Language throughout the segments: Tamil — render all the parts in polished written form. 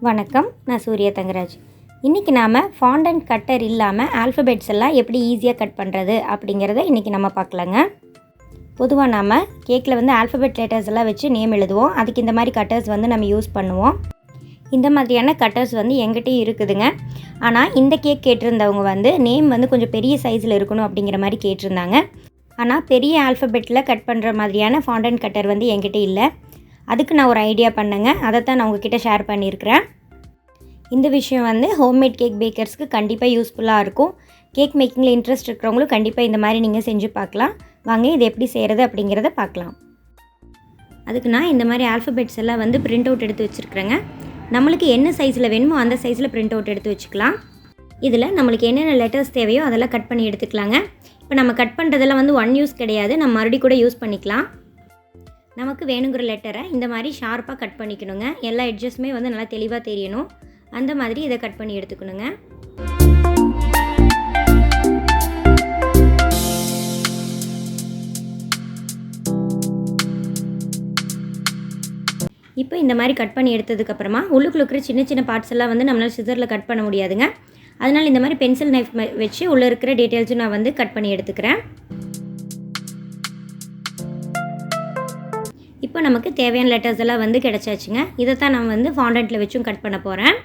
வணக்கம், நான் suryathangaraj. இன்றைக்கி நாம் ஃபாண்டன்ட் கட்டர் இல்லாமல் ஆல்ஃபபெட்ஸ் எல்லாம் எப்படி ஈஸியாக கட் பண்ணுறது அப்படிங்கிறத இன்றைக்கி நம்ம பார்க்கலாங்க. பொதுவாக நாம் கேக்கில் வந்து ஆல்ஃபபெட் லெட்டர்ஸ் எல்லாம் வச்சு நேம் எழுதுவோம். அதுக்கு இந்த மாதிரி கட்டர்ஸ் வந்து நம்ம யூஸ் பண்ணுவோம். இந்த மாதிரியான கட்டர்ஸ் வந்து எங்கிட்டையும் இருக்குதுங்க. ஆனால் இந்த கேக் கேட்டிருந்தவங்க வந்து நேம் வந்து கொஞ்சம் பெரிய சைஸில் இருக்கணும் அப்படிங்கிற மாதிரி கேட்டிருந்தாங்க. ஆனால் பெரிய ஆல்ஃபபெட்டில் கட் பண்ணுற மாதிரியான ஃபாண்டன்ட் கட்டர் வந்து என்கிட்ட இல்லை. அதுக்கு நான் ஒரு ஐடியா பண்ணேங்க. அதைத்தான் நான் உங்ககிட்ட ஷேர் பண்ணியிருக்கிறேன். இந்த விஷயம் வந்து ஹோம்மேட் கேக் பேக்கர்ஸ்க்கு கண்டிப்பாக யூஸ்ஃபுல்லாக இருக்கும். கேக் மேக்கிங்கில் இன்ட்ரெஸ்ட் இருக்கிறவங்களும் கண்டிப்பாக இந்த மாதிரி நீங்கள் செஞ்சு பார்க்கலாம். வாங்க இது எப்படி செய்கிறது அப்படிங்கிறத பார்க்கலாம். அதுக்கு நான் இந்த மாதிரி ஆல்ஃபபெட்ஸ் எல்லாம் வந்து பிரிண்ட் அவுட் எடுத்து வச்சுருக்கிறேங்க. நம்மளுக்கு என்ன சைஸில் வேணுமோ அந்த சைஸில் பிரிண்ட் அவுட் எடுத்து வச்சுக்கலாம். இதில் நம்மளுக்கு என்னென்ன லெட்டர்ஸ் தேவையோ அதெல்லாம் கட் பண்ணி எடுத்துக்கலாங்க. இப்போ நம்ம கட் பண்ணுறதெல்லாம் வந்து ஒன் யூஸ் கிடையாது, நம்ம மறுபடியும் கூட யூஸ் பண்ணிக்கலாம். நமக்கு வேணுங்கிற லெட்டரை இந்த மாதிரி ஷார்ப்பாக கட் பண்ணிக்கணுங்க. எல்லா எட்ஜஸுமே வந்து நல்லா தெளிவாக தெரியணும். அந்த மாதிரி இதை கட் பண்ணி எடுத்துக்கணுங்க. இப்போ இந்த மாதிரி கட் பண்ணி எடுத்ததுக்கப்புறமா உள்ளுக்குள்ள இருக்கிற சின்ன சின்ன பார்ட்ஸ் எல்லாம் வந்து நம்மளால் சிசரில் கட் பண்ண முடியாதுங்க. அதனால் இந்த மாதிரி பென்சில் நைஃப் வச்சு உள்ளே இருக்கிற டீட்டெயில்ஸும் நான் வந்து கட் பண்ணி எடுத்துக்கிறேன். இப்போ நமக்கு தேவையான லெட்டர்ஸ் எல்லாம் வந்து கிடச்சாச்சுங்க. இதை தான் நான் வந்து ஃபாண்டன்ட்டில் வச்சும் கட் பண்ண போகிறேன்.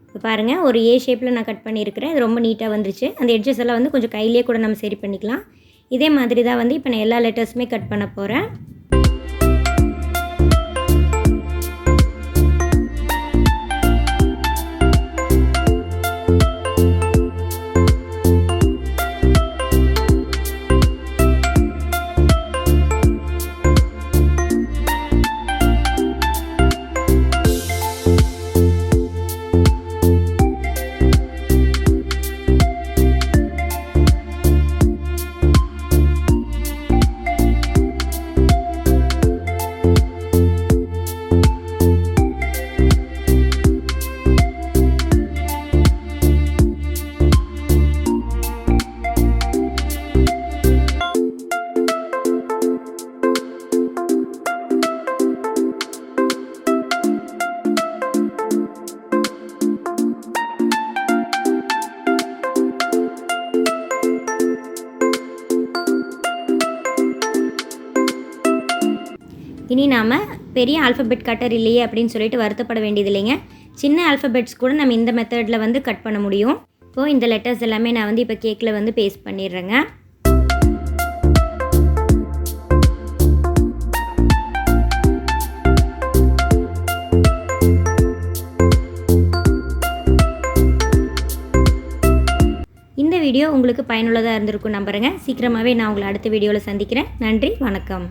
இப்போ பாருங்கள், ஒரு ஏ ஷேப்பில் நான் கட் பண்ணியிருக்கிறேன். இது ரொம்ப நீட்டாக வந்துருச்சு. அந்த எட்ஜஸ் எல்லாம் வந்து கொஞ்சம் கையிலே கூட நம்ம சரி பண்ணிக்கலாம். இதே மாதிரி தான் வந்து இப்போ நான் எல்லா லெட்டர்ஸுமே கட் பண்ண போகிறேன். இனி நாம் பெரிய ஆல்ஃபபெட் கட்டர் இல்லையே அப்படின்னு சொல்லிட்டு வருத்தப்பட வேண்டியது இல்லைங்க. சின்ன ஆல்ஃபபெட்ஸ் கூட நம்ம இந்த மெத்தடில் வந்து கட் பண்ண முடியும். இப்போது இந்த லெட்டர்ஸ் எல்லாமே நான் வந்து இப்போ கேக்கில் வந்து பேஸ்ட் பண்ணிடுறேங்க. இந்த வீடியோ உங்களுக்கு பயனுள்ளதாக இருந்திருக்கும் நம்புகிறேங்க. சீக்கிரமாகவே நான் உங்களை அடுத்த வீடியோவில் சந்திக்கிறேன். நன்றி, வணக்கம்.